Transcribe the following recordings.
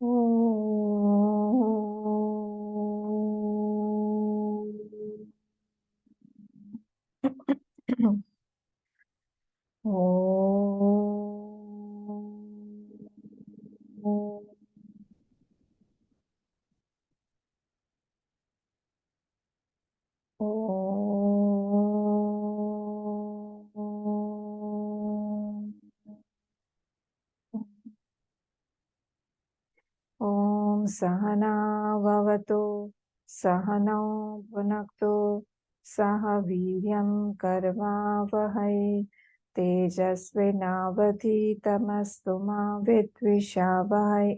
ॐ सहना भवतु सहनौ भुनक्तु सह वीर्यं करवावहै तेजस्विनावधीतमस्तु मा विद्विषावहै।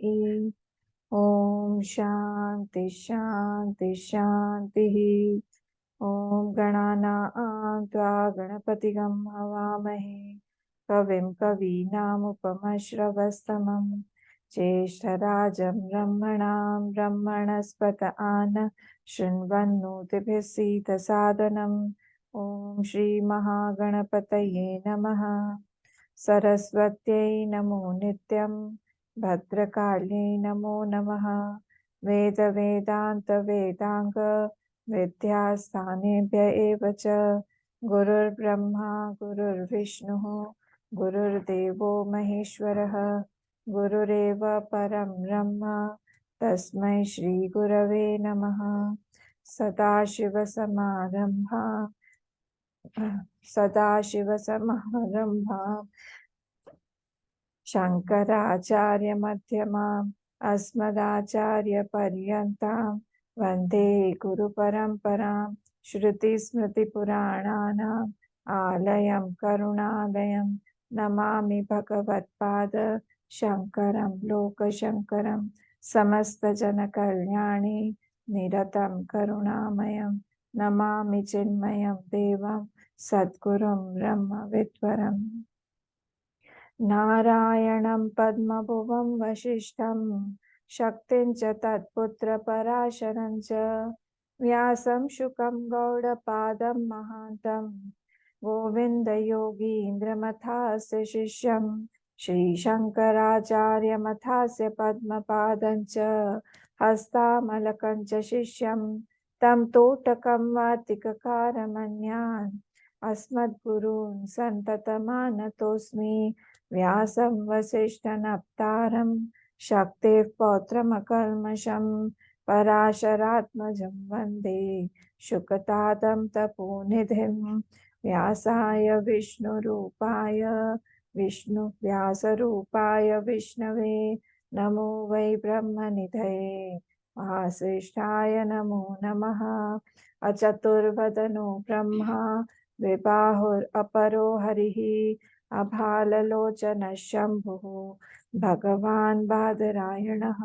ॐ शान्ति शान्ति शान्तिः। ॐ गणानां त्वा गणपतिगं हवामहे कविं कवीनामुपमश्रवस्तमं ज्येष्ठराजं ब्रह्मणां ब्रह्मणस्पत आन शृण्वन्नोतिभिः सीदसादनम्। ॐ श्रीमहागणपतये नमः। सरस्वत्यै नमो नित्यं भद्रकाल्यै नमो नमः। वेदान्त विद्यास्थानेभ्य एव च गुरुर्ब्रह्मा गुरुर्विष्णुः गुरुर्देवो महेश्वरः गुरुरेव परं ब्रह्म तस्मै श्रीगुरवे नमः। सदाशिवसमारम्भां शङ्कराचार्यमध्यमाम् अस्मदाचार्यपर्यन्तां वन्दे गुरुपरम्परां। श्रुतिस्मृतिपुराणानाम् आलयं करुणालयं नमामि भगवत्पाद शङ्करं लोकशङ्करं। समस्तजनकल्याणे निरतं करुणामयं नमामि चिन्मयं देवं सद्गुरुं ब्रह्मविद्वरम्। नारायणं पद्मभुवं वसिष्ठं शक्तिं च तत्पुत्रपराशरं च व्यासं शुकं गौडपादं महान्तं गोविन्दयोगीन्द्रमथास्य शिष्यं श्रीशङ्कराचार्यमथास्य पद्मपादं च हस्तामलकं च शिष्यं तं तोटकं वातिककारमन्यान् अस्मद्गुरून् सन्ततमानतोऽस्मि। व्यासं वसिष्ठनप्तारं शक्तेः पौत्रमकल्मषं पराशरात्मजं वन्दे शुकतातं तपोनिधिं। व्यासाय व्यासरूपाय विष्णवे नमो वै ब्रह्मनिधये वासिष्ठाय नमो नमः। अचतुर्वदनो ब्रह्मा द्विबाहुरपरो हरिः अभाललोचनः शम्भुः भगवान् बादरायणः।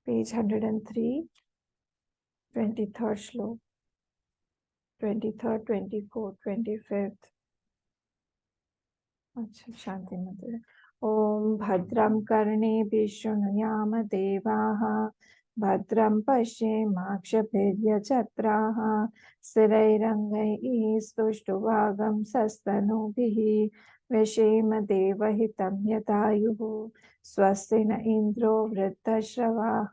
पेज 103 23rd श्लोक 23rd 24th 25th। अच्छा शांति मंत्र। ओम भद्रं कर्णेभिः शृणुयाम देवाः भद्रं पश्येमाक्षभिर्यजत्राः स्थिरैरङ्गैः स्तुष्टुवागंसस्तनूभिः व्यशेम देवहितं यदायुः। स्वस्ति न इन्द्रो वृद्धश्रवाः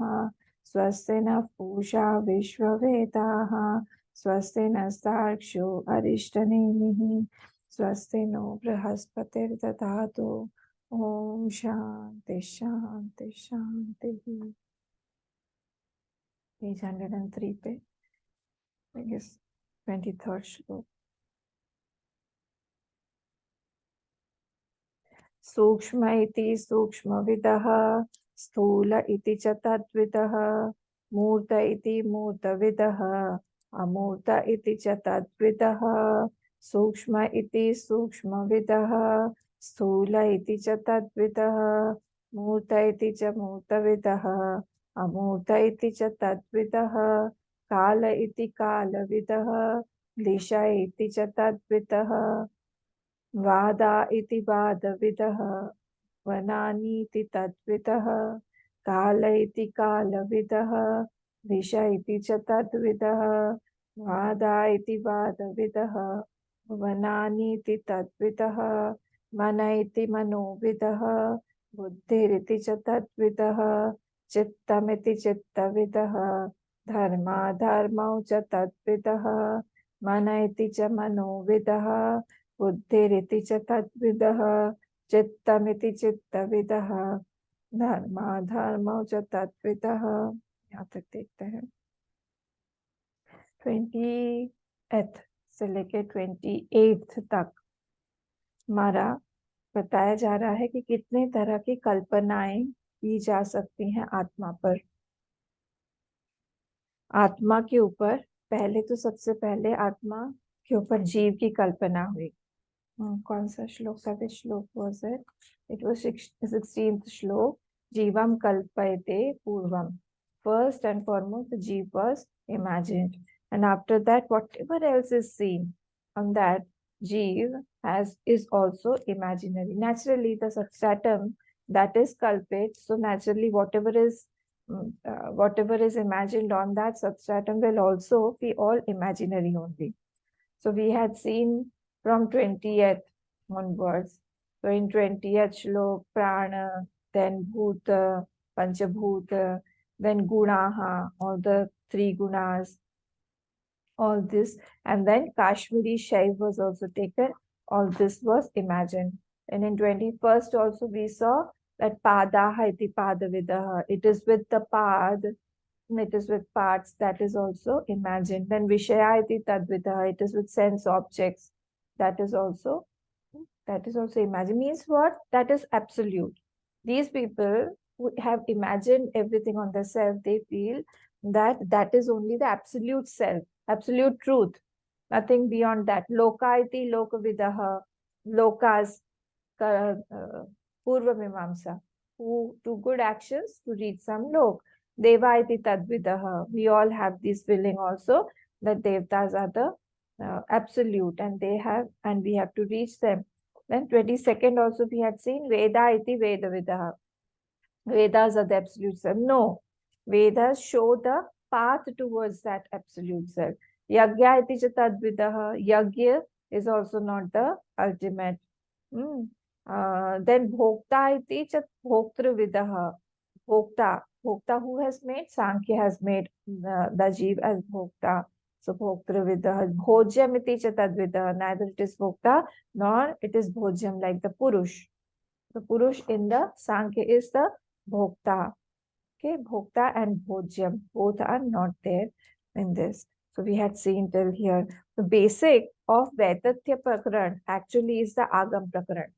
स्वस्ति नः पूषा विश्ववेदाः स्वस्ति नस्तार्क्ष्यो अरिष्टनेमिः स्वस्ति नो बृहस्पतिर्दधातु। ओम शांति शांति शांति। पेज 103 पे 23rd श्लोक। सूक्ष्म इति सूक्ष्मविदः स्थूल इति च तद्विदः मूर्त इति मूर्तविदः अमूर्त इति च तद्विदः। सूक्ष्म इति सूक्ष्मविदः स्थूल इति च तद्विदः मूर्त इति च मूर्तविदः अमूर्त इति च तद्विदः। काल इति कालविदः दिशा इति च तद्विदः वादा इति वादविदः वनानीति तद्विदः। काल इति कालविदः दिशा इति च तद्विदः वादा इति वादविदः भुवनानीति तद्विदः मन इति मनोविदः बुद्धिरिति च तद्विदः चित्तमिति चित्तविदः धर्माधर्मौ च तद्विदः मन इति च मनोविदः बुद्धिरिति च तद्विदः चित्तमिति चित्तविदः धर्माधर्मौ च तद्विदः। यहाँ तक देखते हैं। 20th से लेके 28th तक हमारा बताया जा रहा है कि कितने तरह की कल्पनाएं की जा सकती हैं आत्मा पर। आत्मा के ऊपर पहले तो सबसे पहले आत्मा के ऊपर जीव की कल्पना हुई। कौन सा श्लोक था? विच श्लोक was it? It was 16th श्लोक। जीवम कल्पयते पूर्वम। First and foremost, the jeev was imagined, and after that, whatever else is seen on that jeev is also imaginary. Naturally, the substratum that is culprit, so naturally, whatever is imagined on that substratum will also be all imaginary only. So we had seen from 20th onwards. So in 20th shlok, prana, then bhuta, panchabhuta, then gunaha, all the three gunas, all this, and then Kashmiri Shaiv was also taken. All this was imagined. And in 21st also we saw that padaha iti padavidaha. It is with the pad, it is with parts, that is also imagined. Then Vishaya iti tadvidaha. It is with sense objects. That is also imagined. Means what? That is absolute. These people who have imagined everything on the self, they feel that that is only the absolute self, absolute truth, nothing beyond that. Loka iti lokavidaha, lokas, purva mimamsa, who do good actions to reach some lok. Deva iti tadvidaha. We all have this feeling also that devtas are the absolute, and we have to reach them. Then 22nd also we had seen Veda iti Vedavidaha. Vedas are the absolute self. No, Vedas show the path towards that absolute self. Yagya iti tadvidaha. Yagya is also not the ultimate. Then Bhokta iti Bhoktruvidaha. Bhokta who has made? Sankhya has made the Jeev as Bhokta. So Bhoktruvidaha. Bhojyam iti tadvidaha. Neither it is Bhokta nor it is Bhojyam like the Purush. The Purush in the Sankhya is the Bhokta. Okay, Bhokta and Bhojyam, both are not there in this. So we had seen till here. The basic of Vaitathya Prakaran actually is the Agam Prakaran.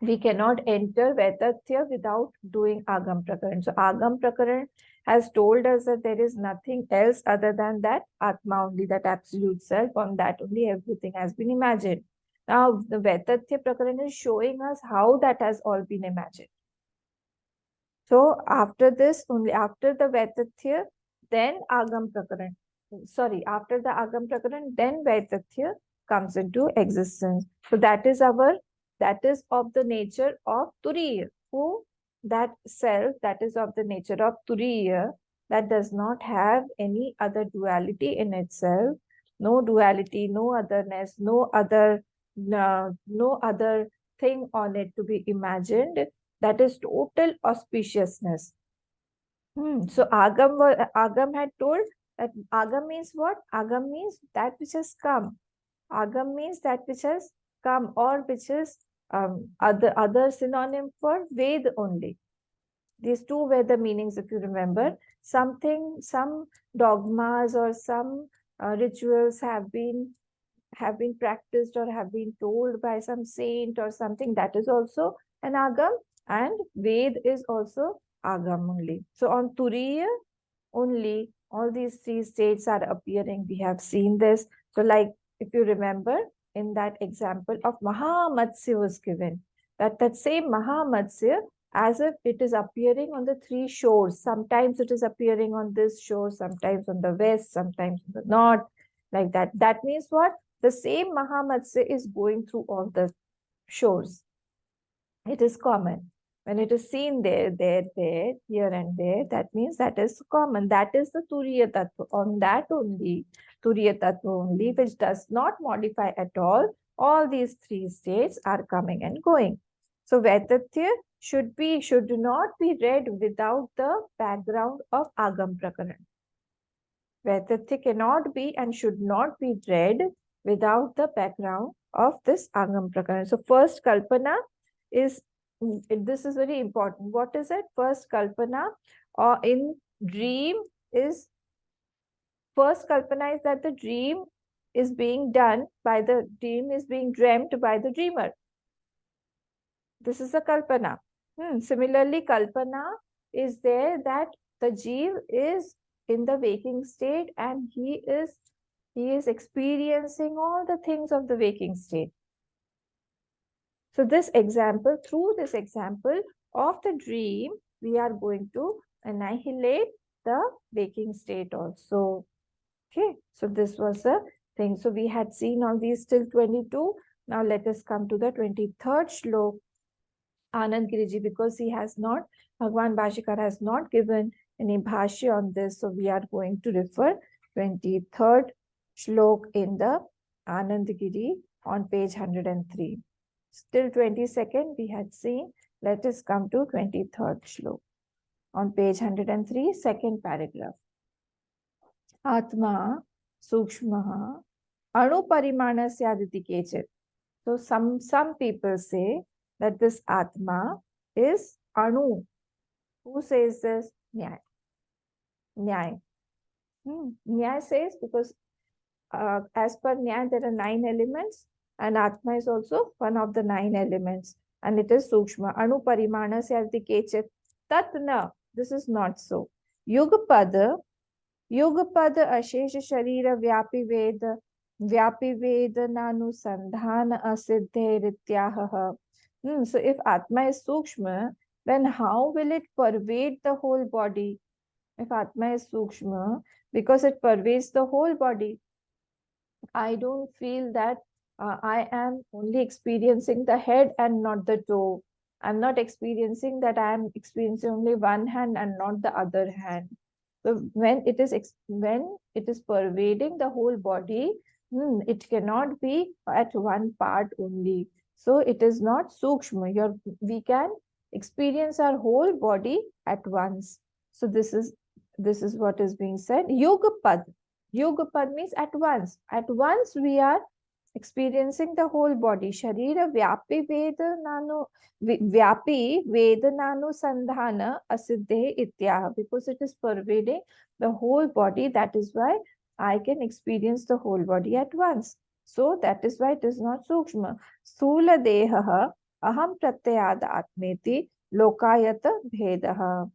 We cannot enter Vaitathya without doing Agam Prakaran. So Agam Prakaran has told us that there is nothing else other than that Atma only, that absolute self. On that only everything has been imagined. Now the Vaitathya Prakaran is showing us how that has all been imagined. So after this, only after the Vaitathya, then Agam Prakaran. Sorry, after the Agam Prakaran, then Vaitathya comes into existence. So that is of the nature of Turiya. Who? That self that is of the nature of Turiya, that does not have any other duality in itself. No duality, no otherness, no other thing on it to be imagined. That is total auspiciousness. So Agam had told that Agam means what? Agam means that which has come. Agam means that which has come, or which is other synonym for Ved only. These two were the meanings, if you remember. Some dogmas or some rituals have been practiced or have been told by some saint or something. That is also an Agam, and Ved is also Agam only. So on Turiya only all these three states are appearing. We have seen this. So like if you remember, in that example of Mahamatsya was given, that same Mahamatsya, as if it is appearing on the three shores. Sometimes it is appearing on this shore, sometimes on the west, sometimes on the north, like that. That means what? The same Mahamatsya is going through all the shores. It is common. When it is seen there, here and there, that means that is common. That is the Turiya Tattva. On that only, Turiya Tattva only, which does not modify at all these three states are coming and going. So Vaitathya should not be read without the background of Agam Prakaran. Vaitathya cannot be and should not be read without the background of this Agam Prakaran. So first Kalpana is, this is very important. What is it? First Kalpana or in dream is, first Kalpana is that the dream is being done by the dream is being dreamt by the dreamer. This is a Kalpana. Similarly, Kalpana is there that the Jeev is in the waking state and he is experiencing all the things of the waking state. So this example, through this example of the dream, we are going to annihilate the waking state also. Okay, so this was the thing. So we had seen all these till 22. Now let us come to the 23rd Shlok. Anand Giriji, because he has not, Bhagwan Bhashikar has not given any bhashya on this, so we are going to refer 23rd Shlok in the Anand Giri on page 103. Still 22nd we had seen. Let us come to 23rd Shlok on page 103, second paragraph. Atma Sukshmaha Anu Parimanasya Kechit. So some people say that this Atma is Anu. Who says this? Nyaya. Nyaya. Nyaya says because as per Nyaya there are 9 elements and Atma is also one of the 9 elements and it is Sukshma. Anu Parimanasya Kechit. Tatna. This is not so. Yugapada Ashesha Sharira Vyapi Veda Nanusandhana Asiddhe Rityaha. So if Atma is Sukshma, then how will it pervade the whole body? If Atma is Sukshma, because it pervades the whole body, I don't feel that I am only experiencing the head and not the toe. I'm not experiencing that I am experiencing only one hand and not the other hand. So when it is pervading the whole body, it cannot be at one part only. So it is not sukshma. We can experience our whole body at once. So this is what is being said. Yogapad. Yogapad means at once. At once we are experiencing the whole body. Sharira vyapi vedananu sandhana asiddhe ityaha. Because it is pervading the whole body, that is why I can experience the whole body at once. So that is why it is not sukshma. Sthula dehaha aham pratyayada atmeti lokayata bhedaha.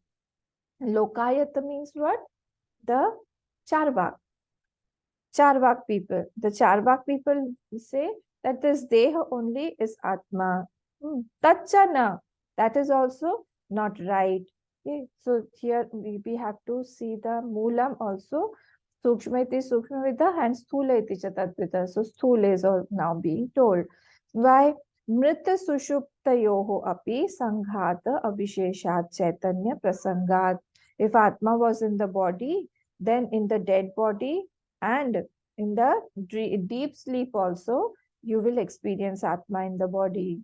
Lokayata means what? The Charvak. Charvak people. The Charvak people say that this Deha only is Atma. Tachana. That is also not right. Okay. So here we have to see the Moolam also. Sukshma iti Sukshma Vida and Sthula iti Chatat. So Sthula is now being told. Why? Mrita Sushuptayoho api Sanghata Avisheshat Chaitanya Prasangat. If Atma was in the body, then in the dead body, and in the deep sleep also, you will experience Atma in the body.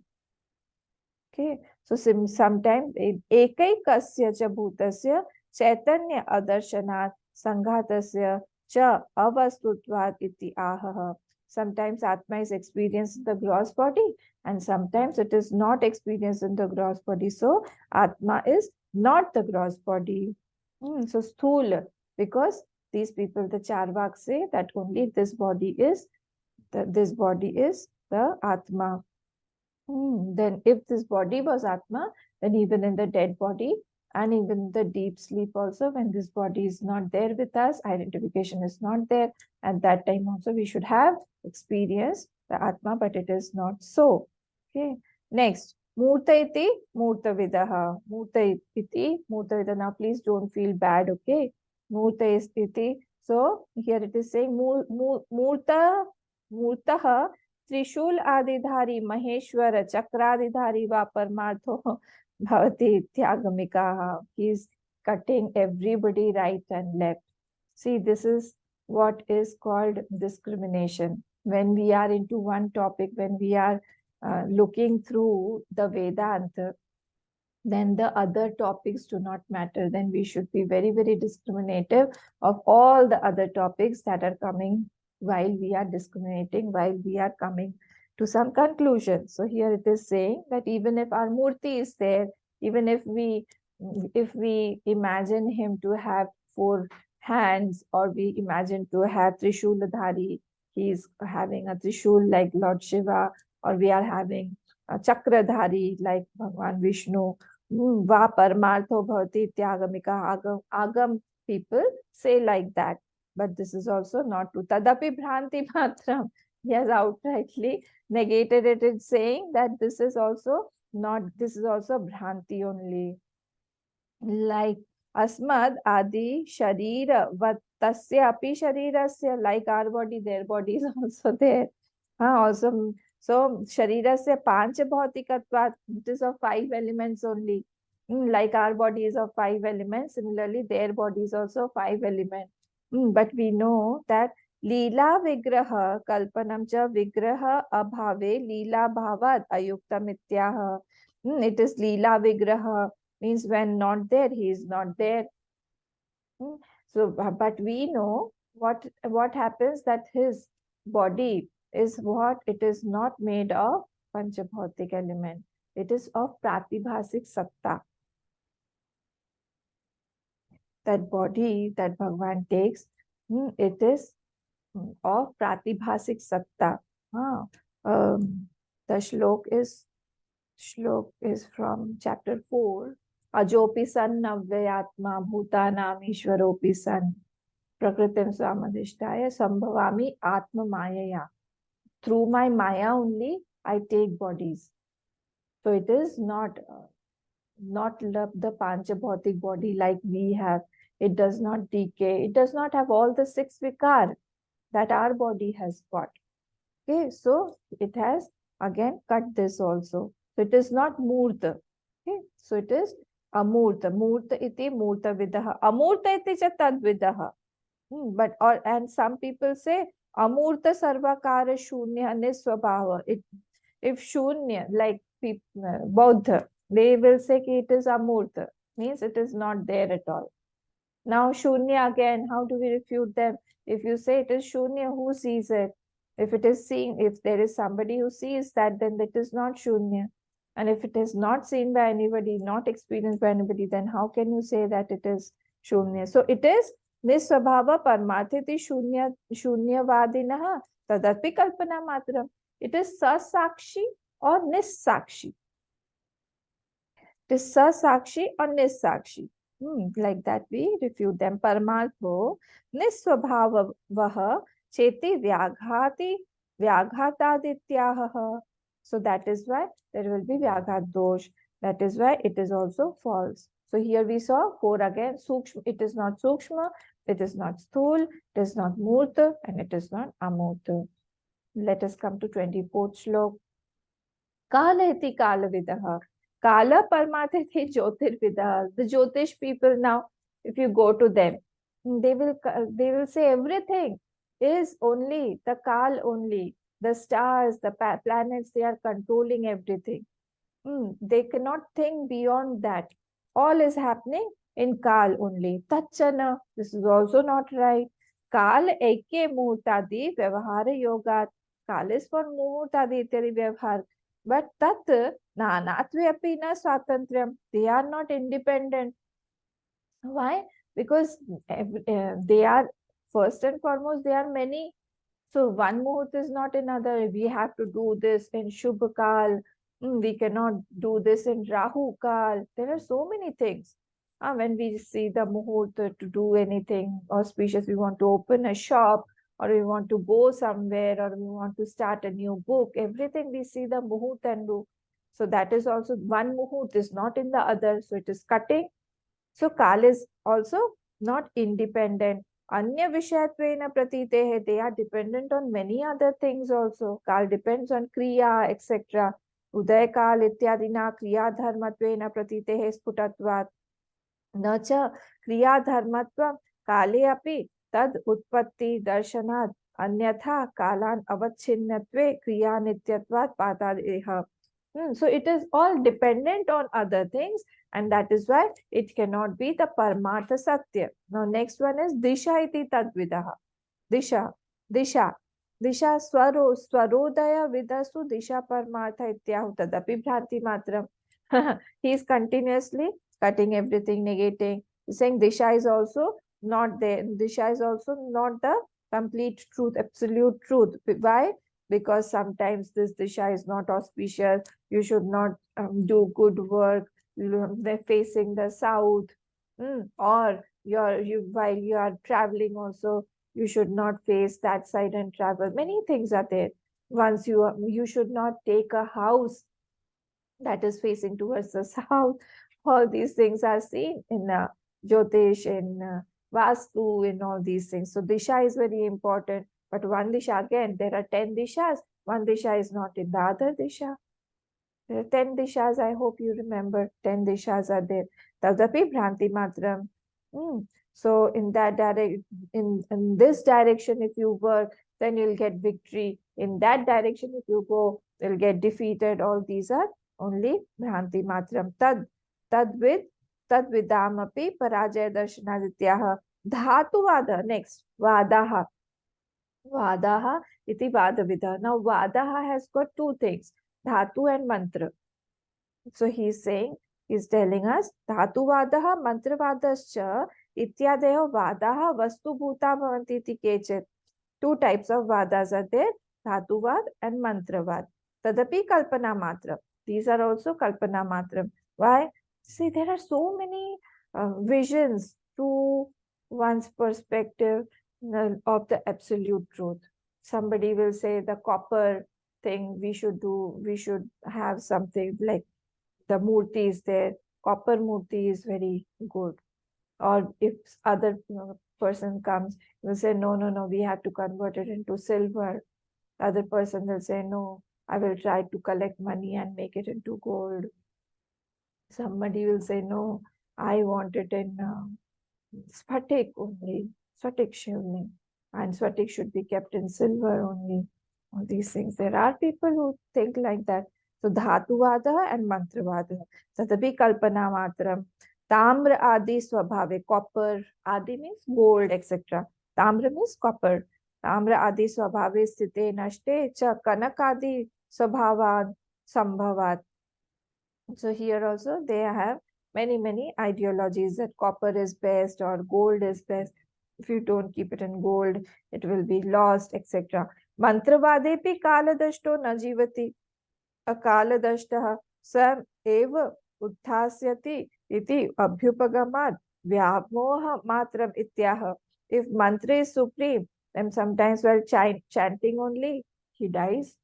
Okay. So sometimes ekaikasya cha bhutasya chaitanya adarsanat sanghatasya cha avastutvat iti ahaha. Sometimes Atma is experienced in the gross body and sometimes it is not experienced in the gross body. So Atma is not the gross body. So sthula, because these people, the Charvak, say that only this body is the Atma. Then if this body was Atma, then even in the dead body and even the deep sleep also, when this body is not there with us, identification is not there, at that time also we should have experienced the Atma, but it is not so. Okay. Next, Murta iti Murta Vidaha. Murta iti Murta Vidaha. Now please don't feel bad, okay? Murta iti. So here it is saying Murtaha Trishul Adidhari Maheshwara Chakradidhari va Parmartho bhavati Tyagamikaha. He is cutting everybody right and left. See, this is what is called discrimination. When we are into one topic, when we are looking through the Vedanta, then the other topics do not matter. Then we should be very, very discriminative of all the other topics that are coming while we are discriminating, while we are coming to some conclusion. So here it is saying that even if our murti is there, even if we imagine him to have 4 hands, or we imagine to have Trishuladhari, he is having a Trishul like Lord Shiva, or we are having a Chakradhari like Bhagwan Vishnu, Va parmartho bhavati tyagamika agam. Agam people say like that. But this is also not true. Tadapi bhranti matram. He has outrightly negated it in saying that this is also not, this is also bhranti only. Like asmad adi sharira tasya api sharirasya, like our body, their body is also there. Also, so sharirasya panch bhautikatvat, it is of 5 elements only. Like our body is of 5 elements, similarly their body is also 5 elements. But we know that Leela vigraha kalpanam cha vigraha abhave leela bhavat ayukta mityaha. It is Leela vigraha, means when not there, he is not there. So, but we know what happens, that his body is what? It is not made of panchabhautik element. It is of pratibhasik satta. That body that Bhagavan takes, it is of pratibhasik satta. Ah, the Shlok is from chapter 4. Ajopi san navyatma bhutanam ishwaropi san prakritim samadhishtaya sambhavami atma mayaya. Through my maya only I take bodies. So it is not the panchabhautik body like we have. It does not decay. It does not have all the 6 vikar that our body has got. Okay, so it has again cut this also. So it is not murta. Okay, so it is amurta. Murta iti murta vidaha. Amurta iti cha tad vidaha. But and some people say amurta sarvakara shunya nisvabhava. If shunya, like Buddha, they will say ki it is amurta, means it is not there at all. Now shunya again, how do we refute them? If you say it is shunya, who sees it? If it is seen, if there is somebody who sees that, then it is not shunya. And if it is not seen by anybody, not experienced by anybody, then how can you say that it is shunya? So it is nisvabhava parmathiti shunyavadinah tadapi kalpana matram. It is sasakshi or nissakshi. It is sasakshi or nissakshi. Like that we refute them. Paramatho nisvabhavah cheti vyaghatadityaha. So that is why there will be vyaghat dosh. That is why it is also false. So here we saw 4 again. Sukshma, it is not sukshma, it is not sthul, it is not murta, and it is not amurta. Let us come to 24th shlok. Kala iti kalavidaha. Kala parmathe jyotirvidaha. The Jyotish people now, if you go to them, they will say everything is only the Kal only. The stars, the planets, they are controlling everything. They cannot think beyond that. All is happening in Kal only. Tachana, this is also not right. Kal eke muhurtadi vyavahara yogat. Kal is for muhurtadi ityadi vyavahar. But tat nanatve api na swatantriyam. They are not independent. Why? Because they are, first and foremost, they are many. So one muhurt is not another. We have to do this in Shubh Kal. We cannot do this in Rahu Kal. There are so many things. When we see the muhurt to do anything auspicious, we want to open a shop, or we want to go somewhere, or we want to start a new book. Everything we see the muhurt and do. So that is also, one muhurt is not in the other. So it is cutting. So Kal is also not independent. Anya Vishayatvena Pratitehe, they are dependent on many other things also. Kal depends on Kriya, etc. उदयकाल इत्यादिना क्रियाधर्मत्वेन प्रतीतेः स्फुटत्वात् न च क्रियाधर्मत्वं काले अपि तद उत्पत्ति दर्शनात् अन्यथा कालान् अवच्छिन्नत्वे क्रियानित्यत्वात् पातादेह. So it is all dependent on other things, and that is why it cannot be the Paramartha Satya. Now next one is Disha iti tadvidaha. Disha, Disha, Disha Swarodaya Vidasu Disha Paramartha Ityahu Tadapi Bhranti Matram. He is continuously cutting everything, negating. He's saying Disha is also not there. Disha is also not the complete truth, absolute truth. Why? Because sometimes this Disha is not auspicious. You should not do good work. They're facing the south. Or while you are traveling also, you should not face that side and travel. Many things are there. Once you should not take a house that is facing towards the south. All these things are seen in Jyotish, in Vastu, in all these things. So Disha is very important. But one Disha, again, there are 10 Dishas. One Disha is not in the other Disha. There are 10 Dishas, I hope you remember. 10 Dishas are there. Tadapi Bhranti Matram. So in that in this direction, if you work, then you'll get victory. In that direction, if you go, you'll get defeated. All these are only Bhranti Matram. Tad vidamapi parajaya darshanadityaha dhatuvada. Next, Vadaha. Vadaha iti Vadavida. Now Vadaha has got two things, Dhatu and Mantra. So he's telling us Dhatu Vadaha, Mantra Vadascha, Ityadeho Vadaha, Vastu Bhuta Bhavanti iti kechit. Two types of Vadas are there, Dhatuvad and Mantravad. Tadapi Kalpana Matra. These are also Kalpana Matra. Why? See, there are so many visions to one's perspective of the absolute truth. Somebody will say the copper thing we should do, we should have something like the murti is there, copper murti is very good. Or if other person comes, will say, no, we have to convert it into silver. The other person will say, no, I will try to collect money and make it into gold. Somebody will say, no, I want it in Sphatik only, Sphatik Shivling, and Sphatik should be kept in silver only. All these things. There are people who think like that. So Dhatuvada and Mantravada. Tatapi Kalpana Matram. Tamra Adi Swabhave. Copper. Adi means gold, etc. Tamra means copper. Tamra Adi Swabhave Sthite Nashte Cha Kanak Adi Swabhavan Sambhavat. So here also they have many ideologies that copper is best or gold is best. If you don't keep it in gold, it will be lost, etc. Mantravadepi kaladashto na jivati. Akaladashtah sam eva uddhasyati iti abhyupagamad vyamoha matram ityaha. If mantra is supreme, then sometimes while chanting only, he dies.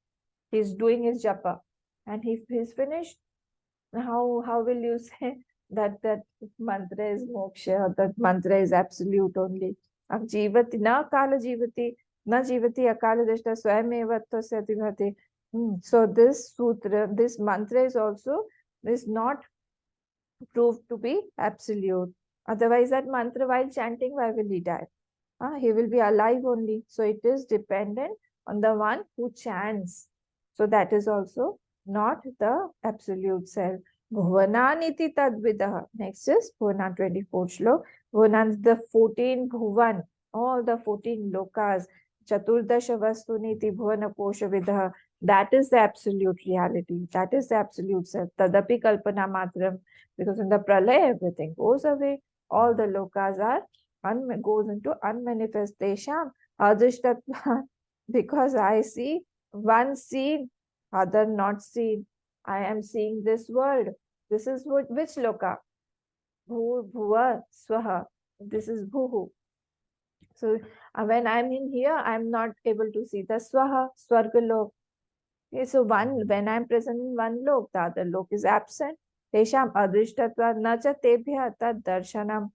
He's doing his japa. And if he's finished, how will you say that mantra is moksha, or that mantra is absolute only? Ab jivati na kala jivati na jivati akala drishta swayameva tasya bhati. So this sutra, this mantra is not proved to be absolute. Otherwise, that mantra while chanting, why will he die? He will be alive only. So it is dependent on the one who chants. So that is also not the absolute self. Bhuvananiti tadvidah. Next is Bhuvanan 24 Shlok. Bhuvanan, the 14 Bhuvan, all the 14 lokas. Chaturdasha Vastuniti Bhuvana Kosha Vidah. That is the absolute reality. That is the absolute self. Tadapi Kalpana Matram. Because in the pralaya, everything goes away. All the lokas are goes into unmanifestation. Adhishtatva. Because I see one seen, other not seen. I am seeing this world. This is which loka? Bhu, bhuva, swaha. This is bhuhu. So when I'm in here, I'm not able to see the swaha, swargalok. Okay, so when I'm present in one lok, the other lok is absent. Tesham adhishtatva nacha tebhya tad darshanam.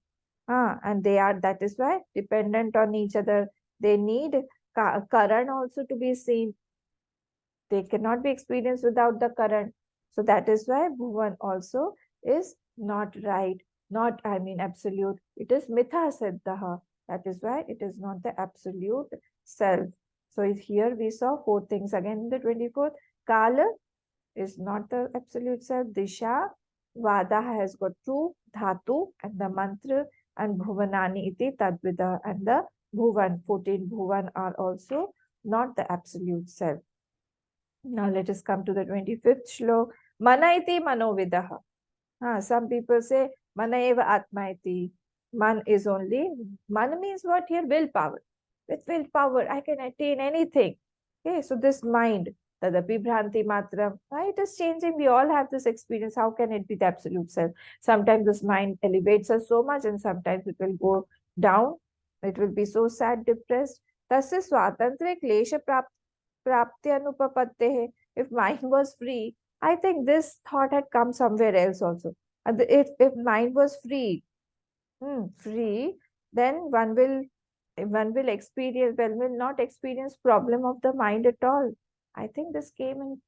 And that is why dependent on each other. They need Karan also to be seen. They cannot be experienced without the current. So that is why Bhuvan also is not right, not, I mean, absolute. It is mitha siddha. That is why it is not the absolute self. So here we saw four things again in the 24th. Kala is not the absolute self. Disha, Vada has got two, Dhatu and the mantra, and Bhuvanani iti Tadvida, and the Bhuvan, 14 Bhuvan are also not the absolute self. Now let us come to the 25th Shlok. Mana iti manovidaha. Some people say mana eva atma iti. Man is only, man means what here? Willpower. With willpower, I can attain anything. Okay, so this mind, tadapi bhranti matram, it is changing. We all have this experience. How can it be the absolute self? Sometimes this mind elevates us so much, and sometimes it will go down. It will be so sad, depressed. तस्य स्वातंत्र्य क्लेश prapti anupapatte. If mind was free, I think this thought had come somewhere else also. And if mind was free, then one will experience, one will not experience problem of the mind at all. I think this came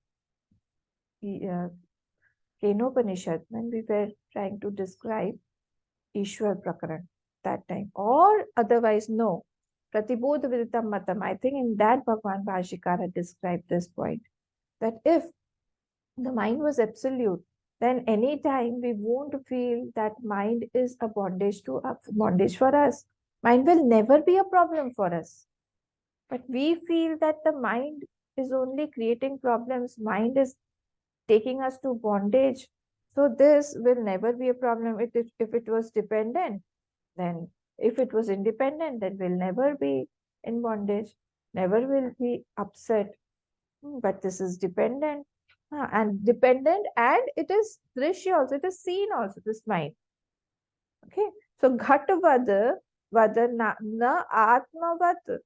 in Kenopanishad when we were trying to describe Ishwar Prakaran that time, or otherwise no. Pratibodh Viditam Matam. I think in that Bhagwan Bhashikar had described this point, that if the mind was absolute, then any time we won't feel that mind is a bondage for us. Mind will never be a problem for us. But we feel that the mind is only creating problems. Mind is taking us to bondage. So this will never be a problem. If it was dependent, then if it was independent, then we'll never be in bondage, never will be upset. But this is dependent. And dependent, and it is drishya also, it is seen also, this mind. Okay. So ghatavad na atmavad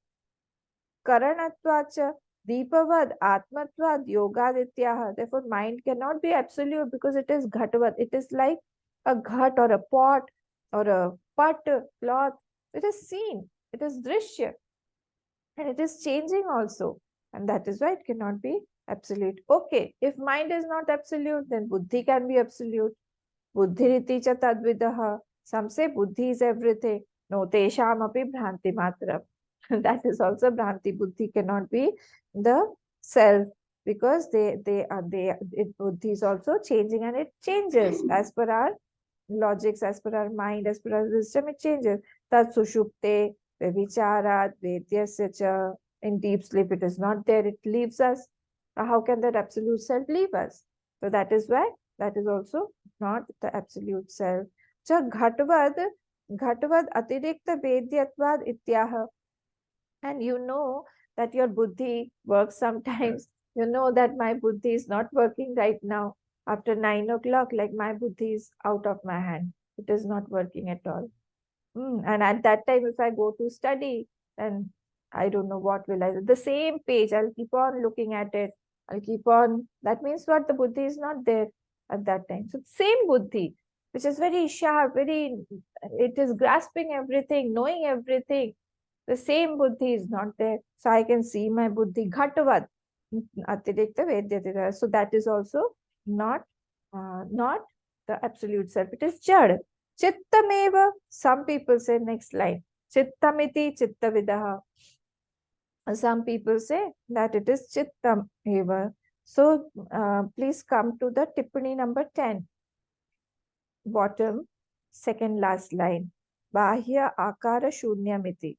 karanatvacha deepavad atmatvad yogadityaha. Therefore, mind cannot be absolute because it is ghatavad. It is like a ghat or a pot or a pat, cloth. It is seen. It is drishya. And it is changing also. And that is why it cannot be absolute. Okay, if mind is not absolute, then buddhi can be absolute. Buddhiriti cha tadvidaha. Some say buddhi is everything. No, tesham api bhranti matram. That is also bhranti. Buddhi cannot be the self because buddhi is also changing, and it changes as per our logics, as per our mind, as per our wisdom, it changes. Tat sushupte vicharat vedyasya cha. In deep sleep, it is not there, it leaves us. How can that absolute self leave us? So that is why that is also not the absolute self. So ghatvad atirikta vedyatvad ityah. And you know that your buddhi works sometimes. You know that my buddhi is not working right now. After 9 o'clock, like my buddhi is out of my hand. It is not working at all. And at that time, if I go to study, then I don't know what will I do. The same page, I'll keep on looking at it. I'll keep on. That means what? The buddhi is not there at that time. So same buddhi, which is very sharp, it is grasping everything, knowing everything. The same buddhi is not there. So I can see my buddhi ghatavad. Atirikta vedyatira. So that is also not the absolute self. It is jad. Chittameva. Some people say next line. Chittamiti chittavidaha. Some people say that it is chittam eva. So please come to the tippani number 10. Bottom, second last line. Bahya akara shunyamiti.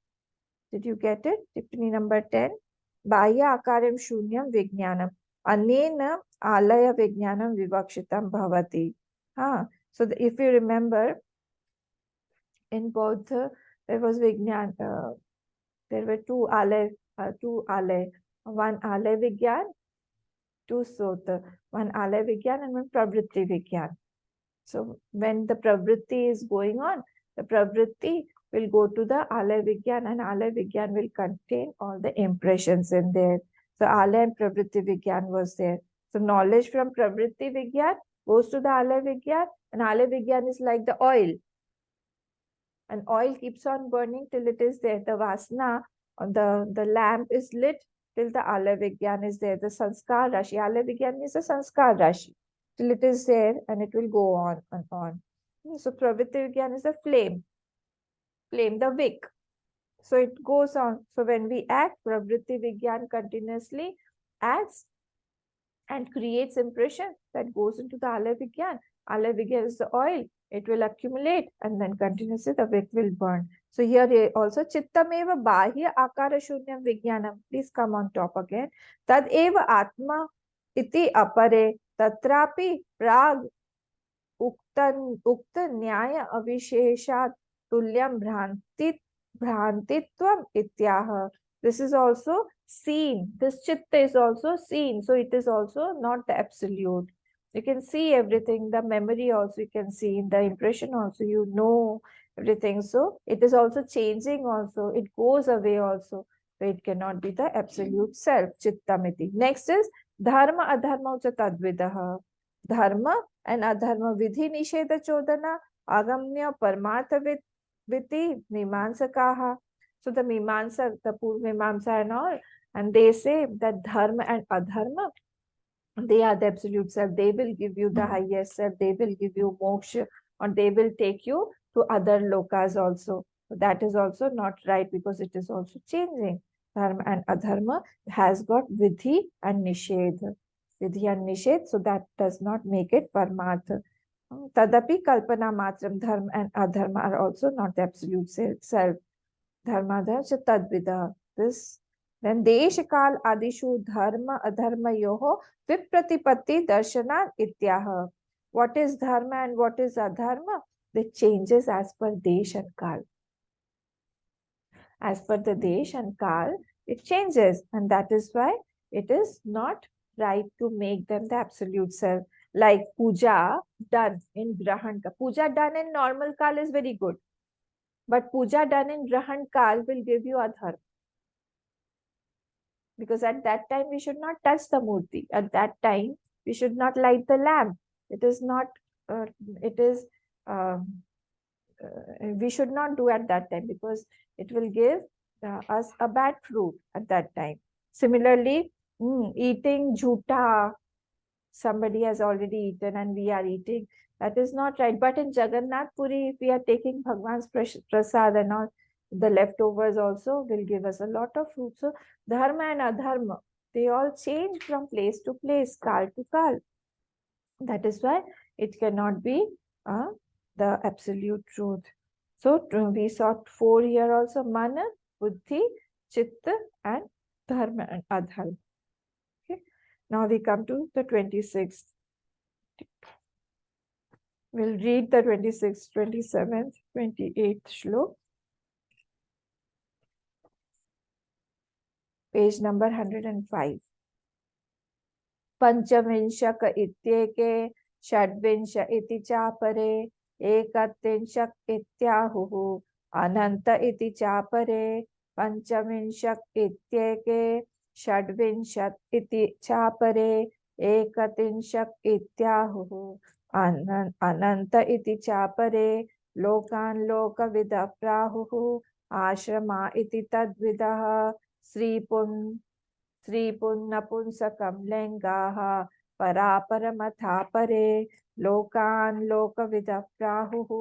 Did you get it? Tippani number 10. Bahya akaram shunyam vijnanam. Anena alaya vijnanam vivakshitam bhavati. So if you remember, in Bauddha, there was Vijnan, there were two alay, one alay Vigyan, two Sota, one alay Vigyan and one Pravritti Vigyan. So when the Pravritti is going on, the Pravritti will go to the alay Vigyan, and alay Vigyan will contain all the impressions in there. So alay and Pravritti Vigyan was there. So knowledge from Pravritti Vigyan goes to the alay Vigyan, and alay Vigyan is like the oil. And oil keeps on burning till it is there. The vasna, the lamp is lit till the alay vigyan is there. The sanskar rashi. Alay vigyan is a sanskar rashi. till it is there and it will go on and on. So Pravritti Vigyan is a flame, the wick. So it goes on. So when we act, Pravritti Vigyan continuously acts and creates impression that goes into the Alaya Vigyan. Alaya Vigyan is the oil. It will accumulate and then continuously the wick will burn. So here also Chittameva Bahya Akara Shunyam Vijnanam. Please come on top again. Tad eva Atma iti apare tatrapi prag उक्त न्याय अविशेषात् तुल्यं भ्रांतित्वम इत्याह. This is also seen. This chitta is also seen, so it is also not the absolute. You can see everything, the memory also you can see, in the impression also you know everything. So it is also changing also, it goes away also. So it cannot be the absolute self. Chittamiti. Next is dharma adharma ucha tadvidah. Dharma and adharma, vidhi nisheda chodana, agamya parmartha viti mimamsakaha. So the mimamsa, the purvimamsa and all, and they say that dharma and adharma, they are the absolute self. They will give you the highest self. They will give you moksha, or they will take you to other lokas also. So that is also not right, because it is also changing. Dharma and adharma has got vidhi and nishedha. Vidhi and nishedha, so that does not make it parmartha. Tadapi kalpana matram, dharma and adharma are also not the absolute self. Dharma dharma tadvida. This then desh kal adishu dharma adharma yoho vipratipatti darshana ityah. What is dharma and what is adharma? It changes as per desh and kal. As per the desh and kal, it changes, and that is why it is not right to make them the absolute self. Like puja done in grahan ka. Puja done in normal kal is very good, but puja done in grahan kal will give you adharma. Because at that time we should not touch the murti. At that time we should not light the lamp. It is not. It is. We should not do at that time, because it will give us a bad fruit at that time. Similarly, eating jhuta, somebody has already eaten and we are eating, that is not right. But in Jagannath Puri, if we are taking Bhagwan's prasad and all, the leftovers also will give us a lot of fruit. So dharma and adharma, they all change from place to place, kal to kal. That is why it cannot be the absolute truth. So we saw 4 here also: mana, buddhi, chitta, and dharma and adharma. Okay. Now we come to the 26th. We'll read the 26th, 27th, 28th Shlok. Page number 105. पंचविंशक इत्येके षड्विंश इति चापरे एकत्रिंशक इत्याहुः अनंत इति चापरे पंचविंशक इत्येके षड्विंशत इति चापरे एकत्रिंशक इत्याहुः अनंत इति चापरे लोकान् लोकविदः प्राहुः आश्रमा इति तद्विदः श्रीपुन्नपुंसकं लिङ्गाः परापरमथापरे लोकान् लोकविदः प्राहुः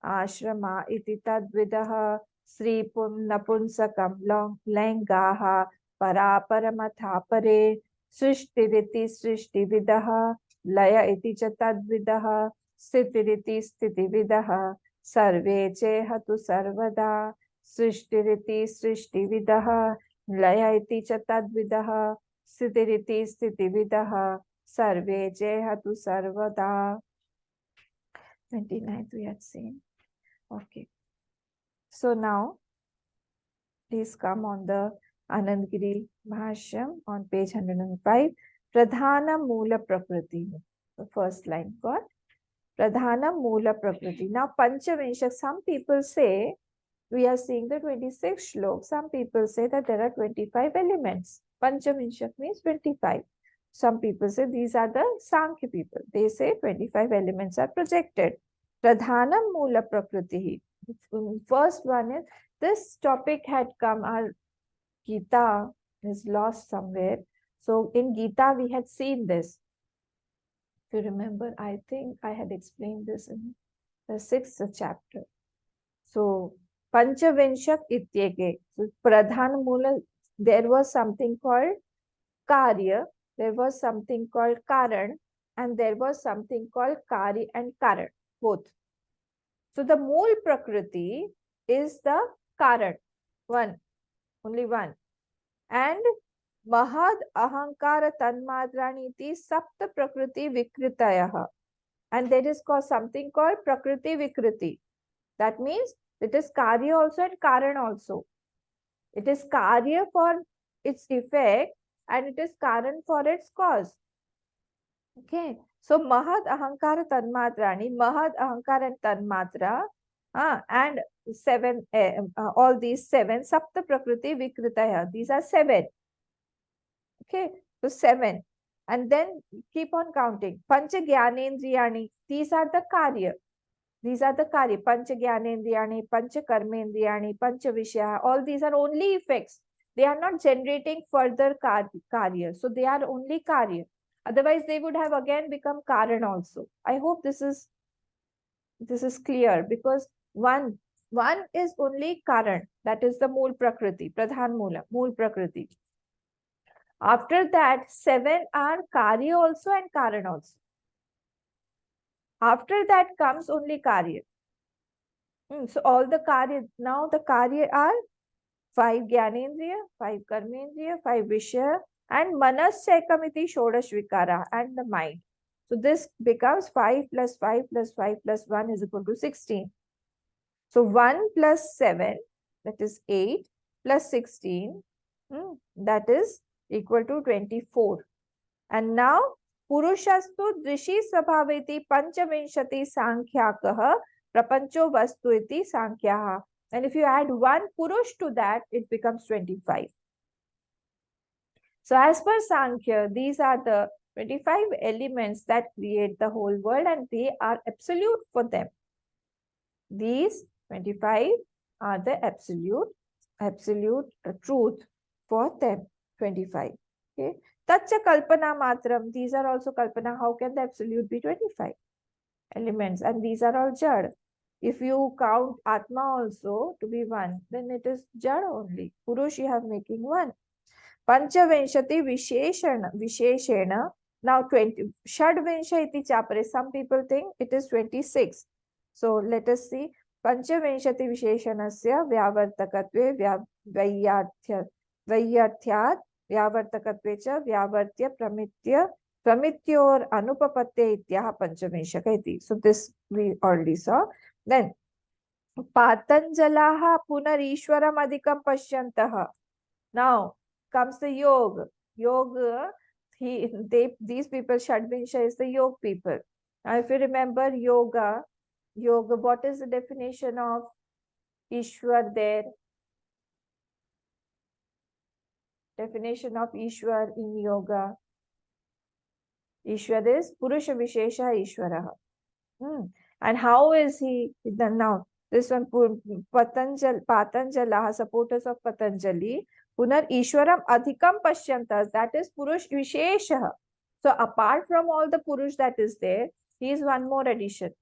आश्रमा इति तद्विदः श्रीपुन्नपुंसकं लिङ्गाः परापरमथापरे सृष्टिरिति सृष्टिविदः लय इति च तद्विदः स्थितिरिति स्थितिविदः सर्वे चेहतु सर्वदा सृष्टिरिति सृष्टिविदः लय इति च तद्विदः स्थितिरिति स्थितिविदः सर्वे जेहतु सर्वदा. 29th we had seen. Okay. So now please come on the Anandgiri Bhashyam on page 105. Pradhana Mula Prakriti. The first line got Pradhana Mula Prakriti. Now Panchavinshak, some people say, we are seeing the 26th Shlok. Some people say that there are 25 elements. Panchavinshak means 25. Some people say these are the Sankhya people. They say 25 elements are projected. Pradhana Mula Prakriti. First one is, this topic had come, our Gita is lost somewhere. So in Gita we had seen this. you remember, I think I had explained this in the 6th chapter. So, Panchavinshak ityeke. So, Pradhan Mula, there was something called Karya, there was something called Karan, and there was something called Kari and Karan, both. So, the Mool Prakriti is the Karan, one, only one. And Mahad Ahankara Tanmadrani iti Sapta Prakriti Vikritayah. And there is something called Prakriti Vikriti. That means it is Karya also and Karan also. It is Karya for its effect and it is Karan for its cause. Okay. So Mahad Ahankara Tanmatrani, Mahad Ahankara and Tanmatra, and seven, all these seven, Sapta Prakriti Vikritaya. These are seven. Okay. So seven. And then keep on counting. Pancha Jnanendriyani. These are the Karya. These are the Karya. Pancha Jnanendriyani, Pancha Karmendriyani, Pancha Vishya. All these are only effects. They are not generating further Karya. So they are only Karya. Otherwise, they would have again become Karan also. I hope this is clear, because one is only Karan. That is the Mool Prakriti, Pradhan Mula, Mool Prakriti. After that, seven are Karya also and Karan also. After that comes only Karya. So all the Karya, now the Karya are 5 Jnanendriya, 5 Karmendriya, 5 Vishya, and Manas Saikamiti Shodash Vikara, and the mind. So this becomes 5 plus 5 plus 5 plus 1 is equal to 16. So 1 plus 7, that is 8, plus 16, that is equal to 24. And now Purushastu Drishi Svabhaveti Panchavinshati Sankhyakaha Prapancho Vastu iti Sankhyaha. And if you add one Purush to that, it becomes 25. So as per Sankhya, these are the 25 elements that create the whole world, and they are absolute for them. These 25 are the absolute truth for them. 25. Okay. Tacha Kalpana Matram. These are also Kalpana. How can the absolute be 25 elements? And these are all Jad. If you count Atma also to be one, then it is Jad only. Purush you have making one. Panchavinshati Visheshena. Now 20. Shadvinsha iti chapare. Some people think it is 26. So let us see. Panchavinshati Visheshanasya Vyavartakatve Vaiyarthyat Vyavartakatve cha Vyavartya Pramityor Anupapatya ityaha Panchavinshaka iti. So this we already saw. Then Patanjalaha Punarishwaram Adhikam Pashyantaha. Now comes the yoga. Yoga, these people, Shadvinsha is the yoga people. Now if you remember yoga, what is the definition of Ishwar there? Definition of Ishwar in yoga. Ishwar is Purusha Vishesha Ishwaraha. And how is he? Now, this one, Patanjalaha, supporters of Patanjali, Punar Ishwaram Adhikam Pashyantas, that is Purush Vishesha. So apart from all the Purush that is there, he is one more addition.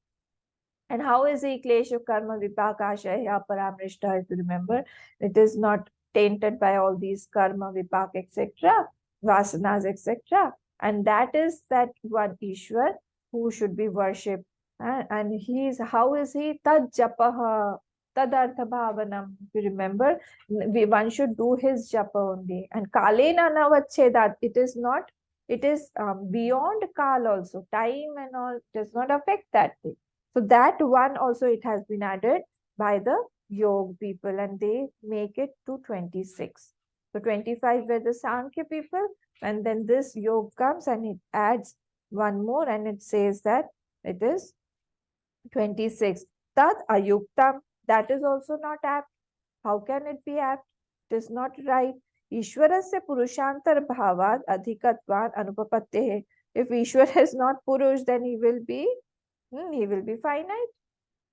And how is he Klesha Karma Vipaka Shaya Paramrishta? If you remember, it is not tainted by all these karma, vipak, etc., vasanas, etc. And that is that one Ishwar who should be worshipped. And he is, how is he? Tad japaha, tadartha bhavanam. If you remember, one should do his japa only. And kalena navachchedat, it is not, it is beyond kal also. Time and all does not affect that thing. So that one also it has been added by the Yoga people, and they make it to 26. So 25 were the Sankhya people, and then this Yoga comes and it adds one more and it says that it is 26. Tat ayuktam, that is also not apt. How can it be apt? It is not right. Ishwarasya purushantar bhavad adhikatvan anupapattehe. If Ishwar is not Purush, then he will be finite,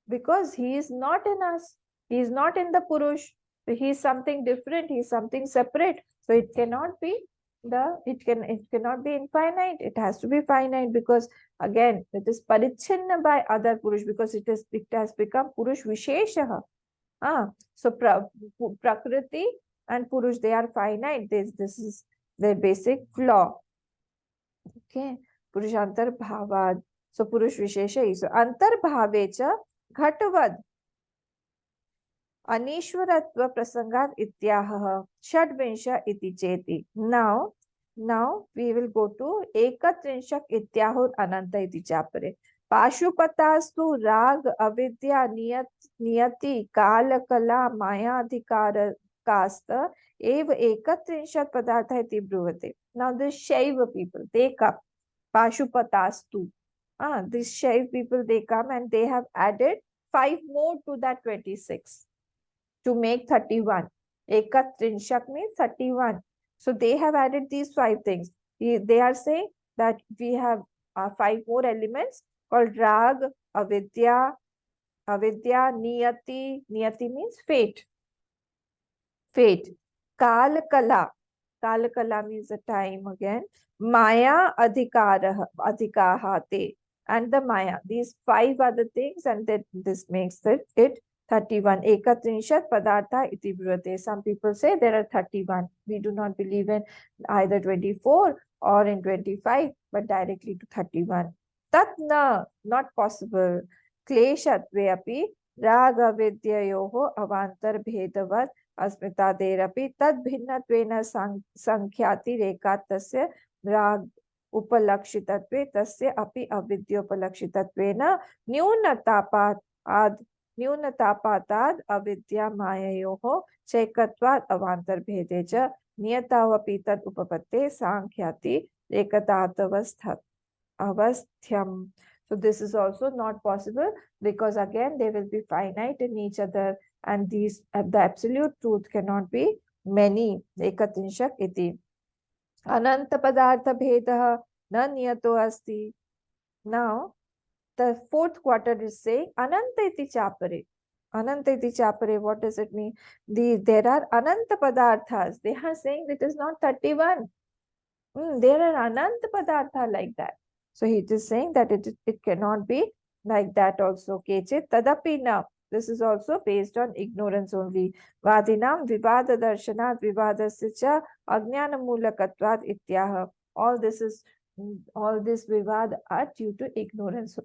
because he is not in us. He is not in the Purush. So he is something different. He is something separate. So it cannot be it cannot be infinite. It has to be finite, because again it is parichinna by other purush, because it has become purush vishesha. So prakriti and purush, they are finite. This is their basic flaw. Okay, purushantar bhavad. So purush vishesha is so antar bhavecha ghatavad अनीश्वरत्व प्रसंगात इत्याह षड्विंश इति चेति. Now we will go to एकत्रिंशक इत्याहुर अनंत इति चापरे. पाशुपतास्तु राग अविद्या नियति काल कला मायाधिकार कास्त एव एकत्रिंशत् पदार्थ इति ब्रुवते. Now the Shaiva people, they come. Pashupatastu. These Shaiva people, they come and they have added 5 more to that 26 to make 31. Ekatrinshak means 31. So they have added these 5 things. They are saying that we have 5 more elements called Rag, Avidya, Niyati. Niyati means fate. Kal Kala. Kal Kala means the time again. Maya Adhikahate. And the Maya. These 5 are the things, and this makes it 31. Ekatrinshat padartha iti bruvate. Some people say there are 31. We do not believe in either 24 or in 25, but directly to 31. Tatna, not possible. Kleshatve api raga vidyayoho avantar bhedavat अस्मितादेरपि तद् भिन्नत्वेन संख्याति रेखातस्य राग उपलक्षितत्वे तस्य अपि अविद्योपलक्षितत्वेन न्यूनतापाताद् अविद्या माययोः चैकत्वात् अवान्तर्भेदे च नियतावपि तद् उपपत्ते सांख्याति अवस्थ्यम्. So this is also not possible, because again they will be finite in each other, and these the absolute truth cannot be many. Ekatinshak iti. Ananta padartha bhedah na niyato asti. Now the 4th quarter is saying ananta iti chapare. Ananta iti chapare, what does it mean? There are ananta padarthas. They are saying it is not 31. There are ananta padartha like that. So he is saying that it cannot be like that also. Kechit tadapi na. This is also based on ignorance only. Vadinam vivada darshanat vivadasya cha ajnana mulakatvat ityah. All this vivad are due to ignorance.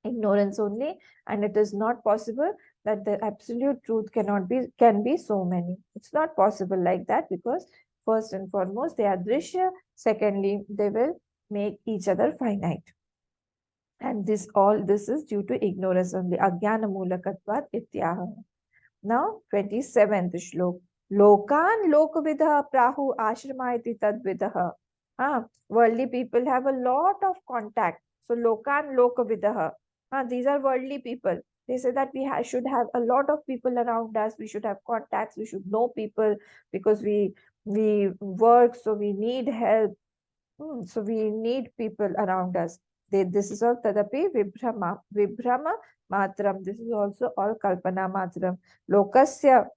Ignorance only, and it is not possible that the absolute truth can be so many. It's not possible like that, because first and foremost they are drishya. Secondly, they will make each other finite. And this is due to ignorance only. Ajnana mulakatvat ityah. Now 27th shlok. Lokan lokvidha prahu ashrama iti tadvidah. Worldly people have a lot of contact. So lokan lokvidha. These are worldly people. They say that we should have a lot of people around us. We should have contacts. We should know people, because we work, so we need help. So we need people around us. This is all tadapi vibhrama matram. This is also all kalpana matram. Lokasya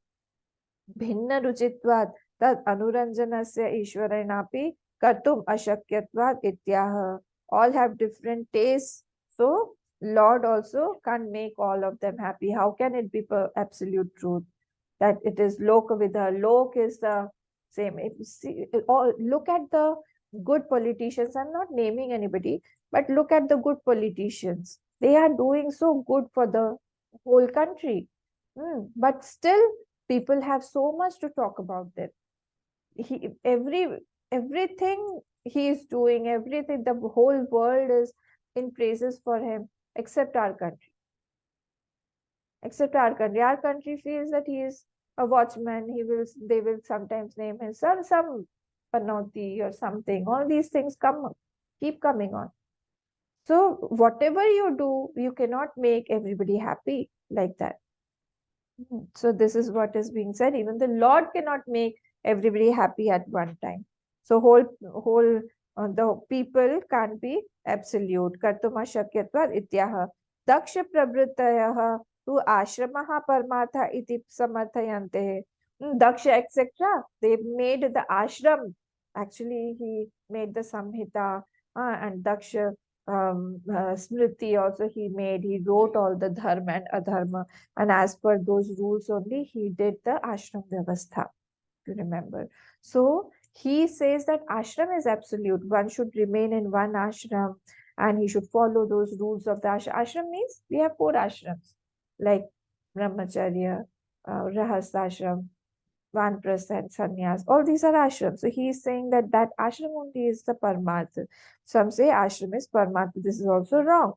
भिन्न रुचित्वात् तद अनुरंजनस्य ईश्वरेणापि कर्तुम अशक्यत्वात् इत्याह. All have different tastes, so Lord also can't make all of them happy. How can it be absolute truth that it is lokvidha? Lok is the same. If you see, look at the good politicians. I'm not naming anybody, but look at the good politicians. They are doing so good for the whole country. But still, people have so much to talk about them. Everything he is doing, everything, the whole world is in praises for him, except our country. Our country feels that he is a watchman. They will sometimes name him some panoti or something. All these things keep coming on. So whatever you do, you cannot make everybody happy like that. So this is what is being said. Even the Lord cannot make everybody happy at one time. So the people can't be absolute. Kartuma shakyatvad ityah. Daksha prabhritayah tu ashramaha parmatha iti samarthayante. Daksha, etc. They made the ashram. Actually, he made the Samhita, and Daksha Smriti also he made. He wrote all the dharma and adharma, and as per those rules only, he did the ashram vyavastha. You remember? So he says that ashram is absolute. One should remain in one ashram, and he should follow those rules of the ashram. Ashram means we have four ashrams, like brahmacharya, rahasashram, Vanprastha and sannyas. All these are ashrams. So he is saying that that ashram only is the parmartha. Some say ashram is parmartha. This is also wrong.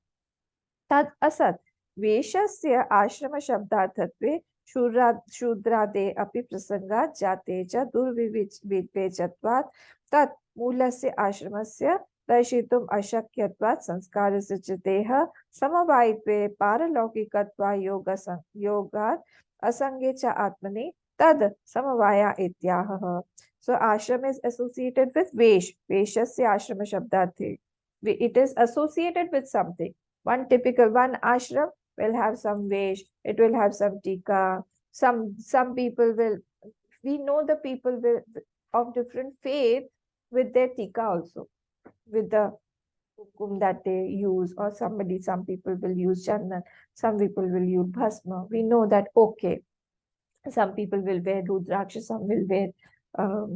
तद असत वेशस्य आश्रम शब्दार्थत्वे शूद्रादे अपि प्रसंगात् जाते च दुर्विवेचत्वात् तत् मूलस्य आश्रमस्य दर्शितुम् अशक्यत्वात् संस्कारस्य च देह समवायित्वे पारलौकिकत्वा योगात् असंगे च आत्मनि तद समवाया इत्याह. So ashram is associated with veshasya ashrama shabdarthe. It is associated with something. One ashram will have some vesh, it will have some tika. Some people will, we know the people will of different faith with their tika also, with the hukum that they use, or some people will use chandan, some people will use bhasma. We know that, okay, some people will wear rudraksha, some will wear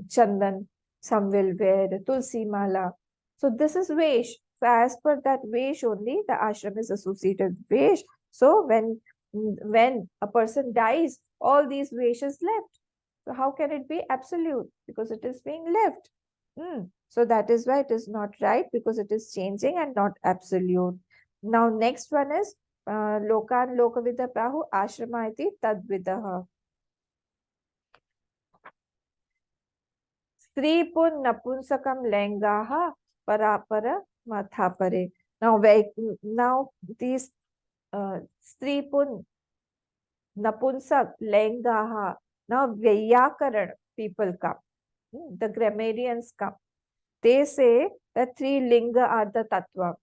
chandan, some will wear tulsi mala. So this is vesh. So as per that vesh only, the ashram is associated with vesh. So when a person dies, all these veshes left. So how can it be absolute? Because it is being left. So that is why it is not right, because it is changing and not absolute. Now next one is lokan lokavida prahu ashrama iti tadvidaha. Stree pun napunsakam lengaha parapara mathapare. Now these stree pun napunsak lengaha. Now Vyakaran people come. The grammarians come. They say that three linga are the tattva.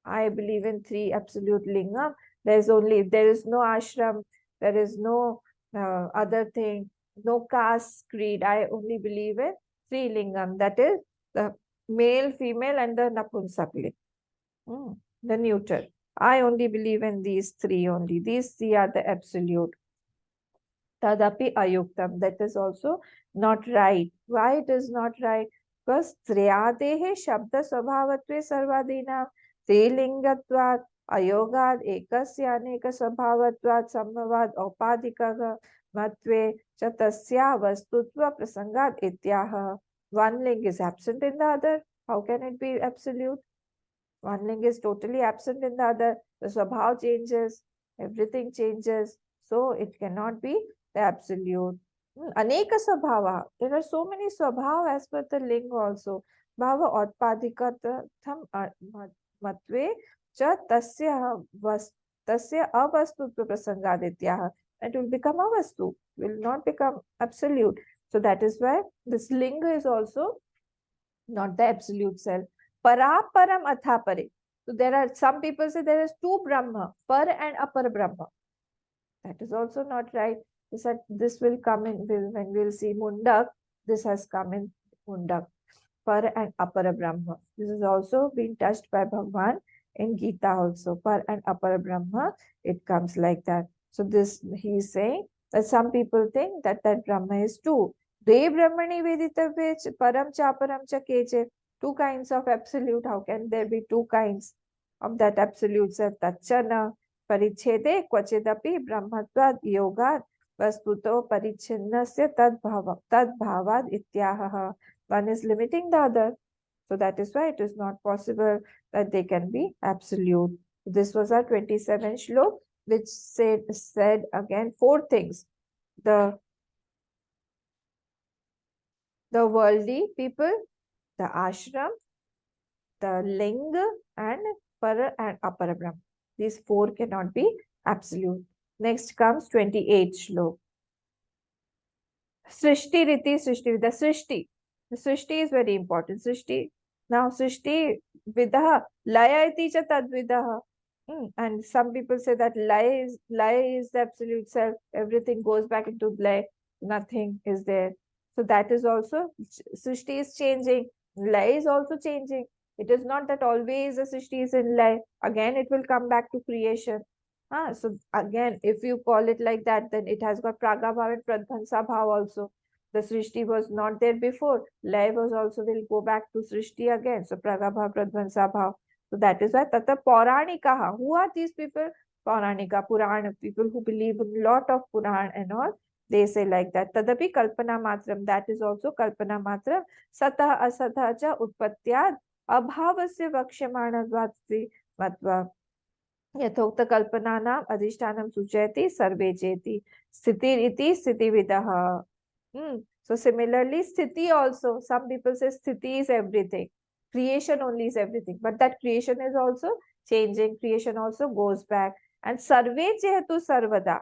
I believe in three absolute linga. There is no ashram, there is no other thing, no caste, creed. I only believe in three lingam. That is the male, female, and the napunsakling, the neuter. I only believe in these three only. These three are the absolute. Tadapi ayuktam. That is also not right. Why it is not right? Because triyadehe shabda swabhavatve sarvadina त्रिलिंगत्वात् अयोगात् एकस्य अनेक स्वभावत्वात् संभवात् औपाधिकः मत्वे च तस्या वस्तुत्व प्रसंगात् इत्याह. One link is absent in the other. How can it be absolute? One link is totally absent in the other. The swabhav changes, everything changes, so it cannot be the absolute. Aneka swabhava. There are so many swabhav as per the link also. Bhava outpadikatam matve cha tasya avastutva prasangadityaha. It will become avastu, will not become absolute. So that is why this linga is also not the absolute self. Paraparam athapare. So there are some people say there is two Brahma, par and apar Brahma. That is also not right. This will come in when we'll see Mundak. This has come in Mundak. Par and apara Brahma. This is also being touched by Bhagwan in Gita also. Par and apara Brahma, it comes like that. So this he is saying that some people think that Brahma is two. De Brahmani veditavye param cha param cha keche. Two kinds of absolute. How can there be two kinds of that absolute self? Tachana परिच्छेदे क्वचिदपि ब्रह्मत्वाद योगाद वस्तुतो परिच्छिन्नस्य तद्भावाद इत्याह. One is limiting the other, so that is why it is not possible that they can be absolute. This was our 27th shlok, which said again four things: the worldly people, the ashram, the linga, and para and apara brahma. These four cannot be absolute. Next comes 28th shlok. Srishti riti srishti vida. The srishti is very important. Srishti. Now srishti vidaha laya iti cha tad vidaha. And some people say that laya is the absolute self. Everything goes back into laya. Nothing is there. So that is also, Srishti is changing, Lay is also changing. It is not that always the Srishti is in Lay. Again, it will come back to creation. So again, if you call it like that, then it has got Pragabhav and Pradhansa Bhav also. The Srishti was not there before. Lay was also will go back to Srishti again. So Pragabhav, Pradhansa Bhav. So that is why Tata Pauranikaha. Who are these people? Pauranika, Purana, people who believe in lot of Puran and all. They say like that. Tadapi Kalpana Matram. That is also Kalpana Matram. Satah Asatha cha Utpatyad Abhavasya Vakshamanadvatvi Matva. यथोक्त कल्पनानाम अधिष्ठानम सूचयति सर्वे चेति स्थिति इति स्थितिविदः. So similarly, sthiti also, some people say sthiti is everything, creation only is everything, but that creation is also changing, creation also goes back. And sarve chehetu sarvada.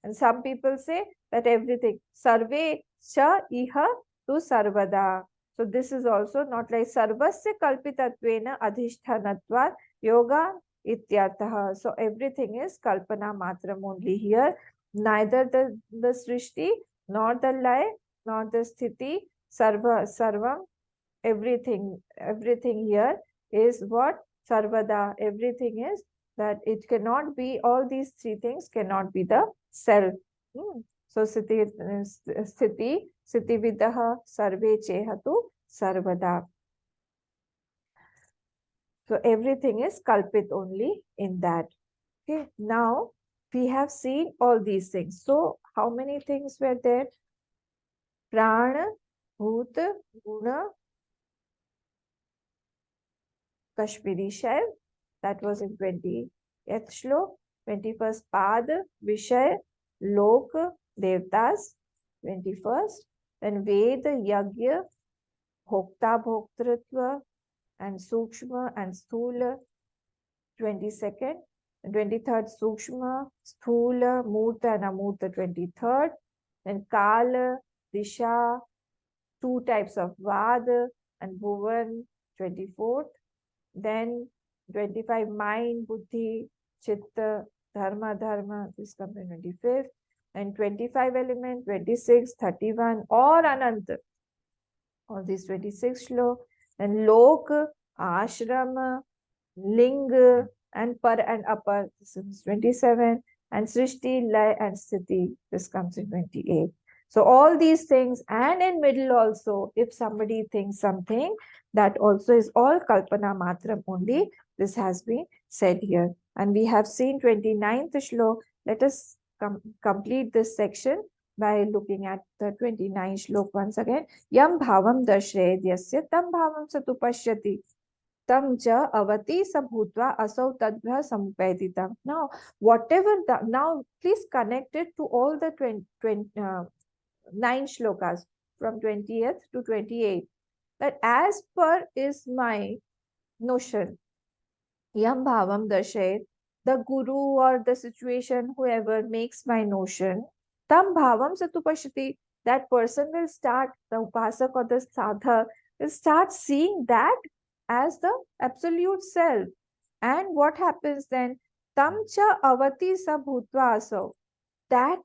And some people say that everything sarve cha iha tu sarvada. So this is also not like sarvasya kalpitatvena adhishthanatva yoga ityartha. So everything is kalpana matram only here. Neither the srishti nor the lay nor the sthiti, sarvam, everything here is what? Sarvada. Everything is that it cannot be, all these three things cannot be the self. So sthiti vidaha sarve chehatu sarvada. So everything is kalpit only in that. Okay, now we have seen all these things. So how many things were there? Prana, Bhut, Guna, Kashmiri Shaiv. That was in 20th Shlok. 21st Pad, Vishay, Lok, Devtas. 21st. Then Ved, Yagya, Bhokta, Bhoktritva, and Sukshma and Sthula. 22nd. 23rd Sukshma, Sthula, Murta and Amurta. 23rd. Then Kala, Disha, two types of Vad and Bhuvan. 24th. Then 25 mind, Buddhi, Chitta, Dharma, this comes in 25th. And 25 element, 26, 31, or Ananta. All these 26 Shlok. And Lok, Ashram, Ling, and Par and Apar. This is 27. And Srishti, Lay, and Sthiti. This comes in 28. So all these things, and in middle also, if somebody thinks something, that also is all Kalpana Matram only. This has been said here. And we have seen 29th Shlok. Let us complete this section by looking at the 29th Shlok once again. Yam bhavam darshayed yasya tam bhavam satu pashyati. Tam cha avati sabhutva asau tadbha samupayatitam. Now, whatever now please connect it to all the 9 shlokas from 20th to 28th. That as per is my notion, yam bhavam darshayet, the guru or the situation, whoever makes my notion, tam bhavam satupashati, that person will start, the upasak or the sadhak will start seeing that as the absolute self. And what happens then? Tam cha avati sabhutva aso, that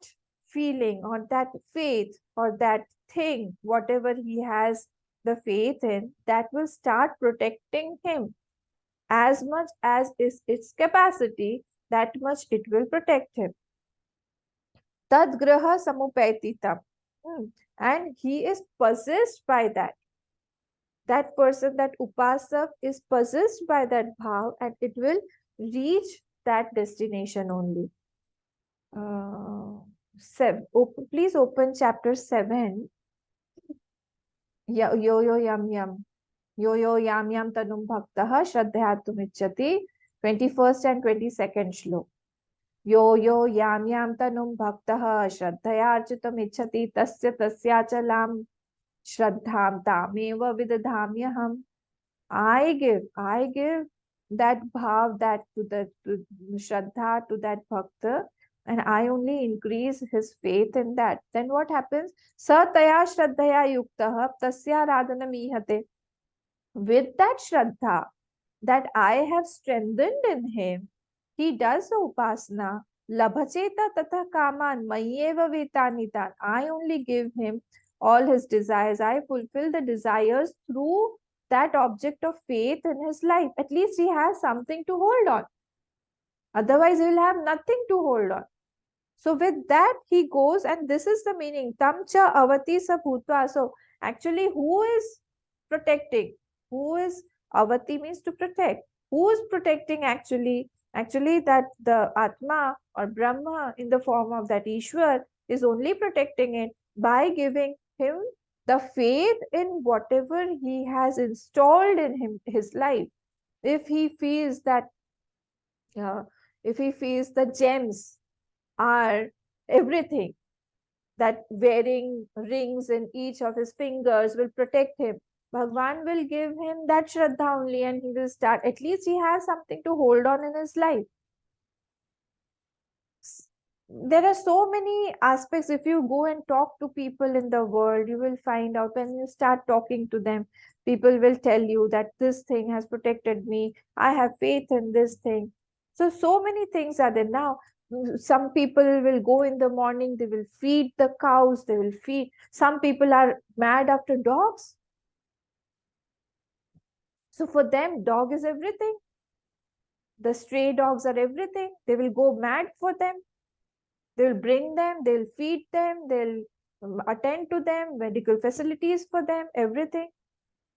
feeling or that faith or that thing, whatever he has the faith in, that will start protecting him. As much as is its capacity, that much it will protect him. Tad graha samupayatitam. And he is possessed by that. That person, that upasak, is possessed by that bhav, and it will reach that destination only. Please open chapter 7. Yo yo yam yam. Yo yo yam yam tanum bhaktah shraddhayatum ichchati. 21st and 22nd Shlok. Yo yo yam yam tanum bhaktah shraddhayarchitam ichchati tasya tasyachalam shraddham tameva vidadhamyaham. I give that bhav, that to the shraddha, to that bhakta, and I only increase his faith in that. Then what happens? Sataya shraddhaya yuktah tasya radhanam ihate. With that shraddha that I have strengthened in him, he does the upasana. Labhacheta tatha kaman mayeva vetanitan. I only give him all his desires. I fulfill the desires through that object of faith in his life. At least he has something to hold on. Otherwise, he will have nothing to hold on. So with that, he goes, and this is the meaning. Tamcha avati sa bhutva. So actually, who is protecting? Who is avati means to protect. Who is protecting actually? Actually, that the Atma or Brahma in the form of that Ishwar is only protecting it by giving him the faith in whatever he has installed in him, his life. If he feels that, uh, if he feels the gems are everything, that wearing rings in each of his fingers will protect him, Bhagwan will give him that Shraddha only, and he will start, at least he has something to hold on in his life. There are so many aspects. If you go and talk to people in the world, you will find out, when you start talking to them, people will tell you that this thing has protected me, I have faith in this thing. So many things are there now. Some people will go in the morning, they will feed the cows, they will feed. Some people are mad after dogs, so for them dog is everything. The stray dogs are everything, they will go mad for them. They'll bring them, they'll feed them, they'll attend to them, medical facilities for them, everything.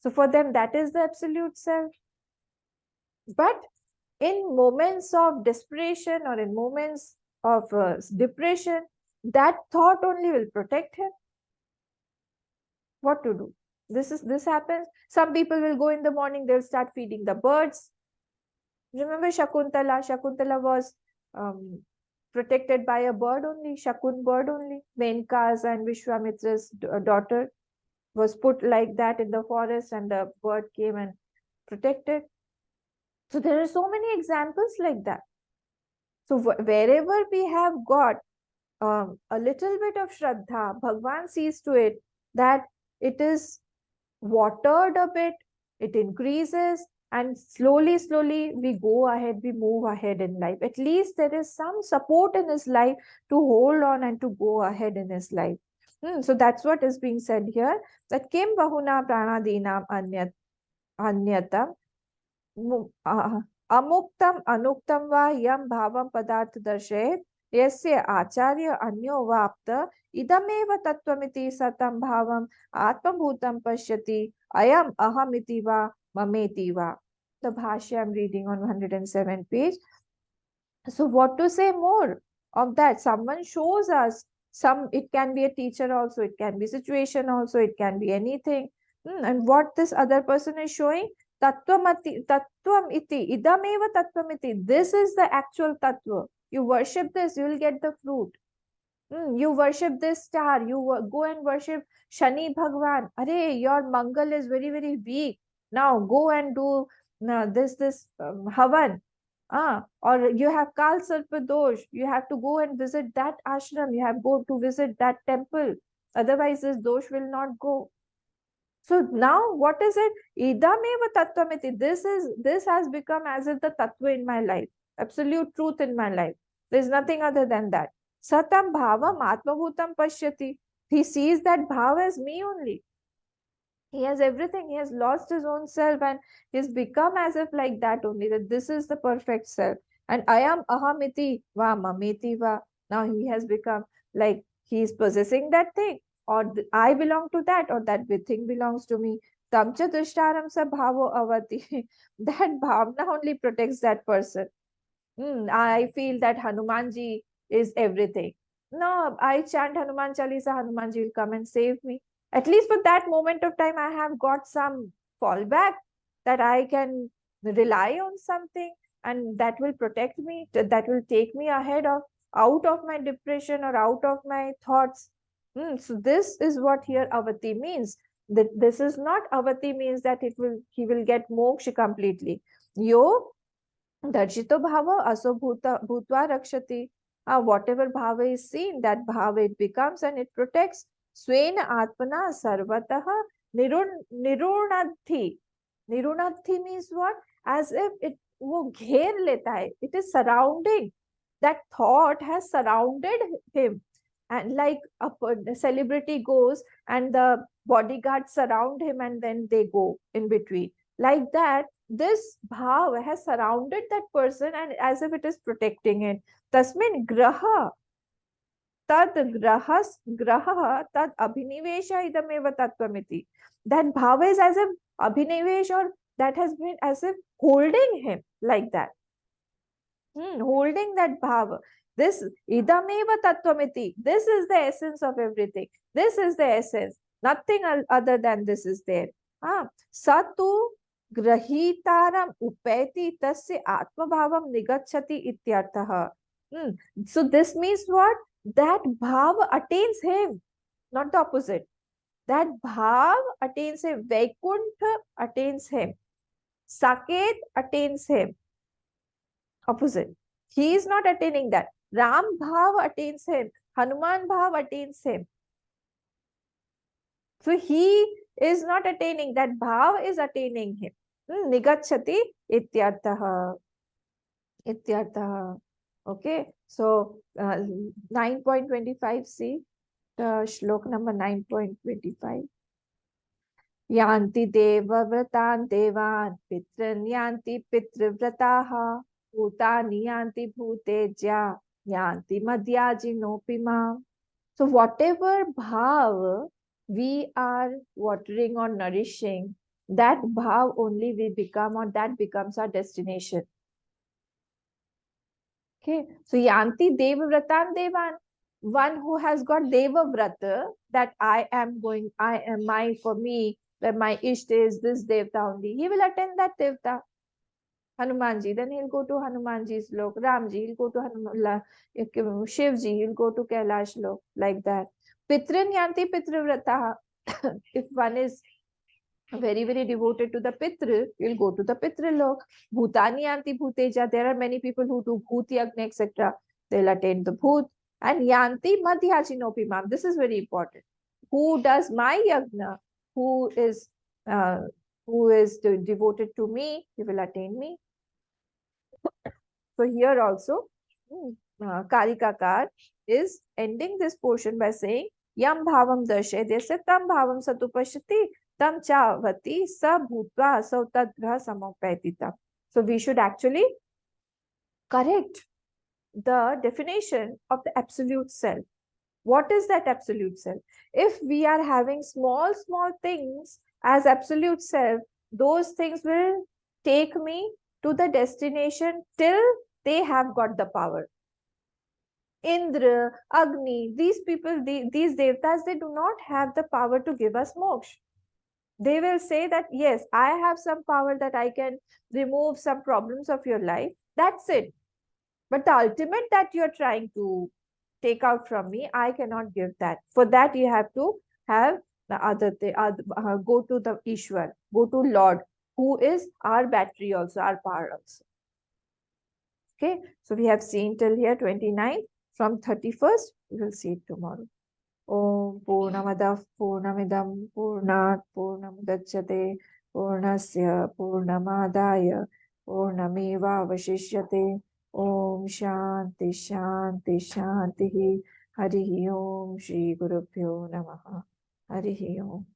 So for them, that is the absolute self. But in moments of desperation or in moments of depression, that thought only will protect him. What to do? This happens. Some people will go in the morning, they'll start feeding the birds. Remember Shakuntala? Shakuntala was protected by a bird only, Shakun bird only. Menka's and Vishwamitra's daughter was put like that in the forest, and the bird came and protected. So there are so many examples like that. So wherever we have got a little bit of Shraddha, Bhagwan sees to it that it is watered a bit, it increases, and slowly we go ahead, we move ahead in life. At least there is some support in his life to hold on and to go ahead in his life. So that's what is being said here, that kim bahuna pranadinam anyatam अमुक्तम अनुक्तम वा यम भावम पदार्थ दर्शयेत् यस्य आचार्य अन्यो वाप्त इदमेव तत्त्वमिति सतम भावम आत्मभूतम पश्यति अयम अहमिति वा ममेति वा. The Bhashya I'm reading on 107 page. So what to say more of that? Someone shows us, it can be a teacher also, it can be situation also, it can be anything. And what this other person is showing, tattvam iti, idameva tattvam iti. This is the actual tattva. You worship this, you will get the fruit. You worship this star, you go and worship Shani Bhagwan. Arey, your Mangal is very weak. Now go and do this Havan. Or you have Kal Sarpa Dosh, you have to go and visit that ashram, you have go to visit that temple. Otherwise, this dosh will not go. So now what is it? Idameva tattvamiti. This has become as if the tattva in my life, absolute truth in my life. There is nothing other than that. Satam bhavam atmabhutam pashyati. He sees that bhava as me only. He has everything. He has lost his own self and he's become as if like that only, that this is the perfect self. And I am ahamiti va mamiti va. Now he has become like he is possessing that thing, or I belong to that, or that thing belongs to me. Tamcha drishtaram sa bhavo avati. That bhavna only protects that person. I feel that Hanumanji is everything. No, I chant Hanuman Chalisa, Hanumanji will come and save me. At least for that moment of time, I have got some fallback, that I can rely on something, and that will protect me, that will take me ahead of, out of my depression or out of my thoughts. So this is what here Avati means. That this is not Avati means that he will get moksha completely. Yo Darshito bhava aso bhutva rakshati. Whatever bhava is seen, that bhava it becomes and it protects. Swena atmana sarvatah nirunadhi. Nirunadhi means what? As if it wo gher leta hai. It is surrounding. That thought has surrounded him. and like a celebrity goes and the bodyguards surround him and then they go in between. Like that, this bhav has surrounded that person and as if it is protecting it. Tasmin graha tad graha tad abhinivesha idameva tattvamiti. That bhav is as if abhinivesh, or that has been as if holding him like that. Holding that bhava. This idameva tattvamiti. This is the essence of everything. This is the essence. Nothing other than this is there. Satu grahitaram upeti tasya atma bhavam nigachati ityartha. So this means what? That bhava attains him, not the opposite. That bhav attains him. Vaikuntha attains him. Saket attains him. Opposite. He is not attaining that. Ram Bhav attains him. Hanuman Bhav attains him. So he is not attaining that. Bhav is attaining him. Nigachati ityartha. Ityartha. Okay. So 9.25 see the shlok number 9.25. Yanti deva vratan devan pitran yanti pitrivrataha bhutani yanti bhuteja yanti madhyajinopima. So whatever bhav we are watering or nourishing, that bhav only we become, or that becomes our destination. Okay, so yanti deva vratan devan. One who has got deva vrata, that I am my, for me, that my Ishta is this Devta only, he will attend that Devta. Hanumanji, then he'll go to Hanumanji's lok. Ramji, he'll go to Shivji, he'll go to Kailash lok, like that. Pitrin yanti pitrivrata. If one is very, very devoted to the Pitr, he'll go to the Pitr lok. Bhutani yanti bhuteja. There are many people who do Bhut Yagna, etc. They'll attain the Bhut. And yanti madhyajinopimam. This is very important. Who does my yagna, who is devoted to me, he will attain me. So here also, Karikakar is ending this portion by saying, Yam bhavam darshe dese tam bhavam satupashati tam chavati sa bhutva sa tadgra samopetita. So we should actually correct the definition of the absolute self. What is that absolute self? If we are having small things as absolute self, those things will take me to the destination till they have got the power. Indra, Agni, these people, these devtas, they do not have the power to give us moksha. They will say that, yes, I have some power that I can remove some problems of your life. That's it. But the ultimate that you're trying to take out from me, I cannot give that. For that, you have to have the go to the Ishwar, go to Lord, who is our battery also, our power also. Okay, so we have seen till here 29th. From 31st, we will see it tomorrow. Om Purnamadav Purnamidam Purnat Purnamudachyate Purnasya Purnamadaya Purnameva Vashishyate. Om Shanti Shanti Shanti. Harihi Om Shri Gurubhyo Namaha. Harihi Om.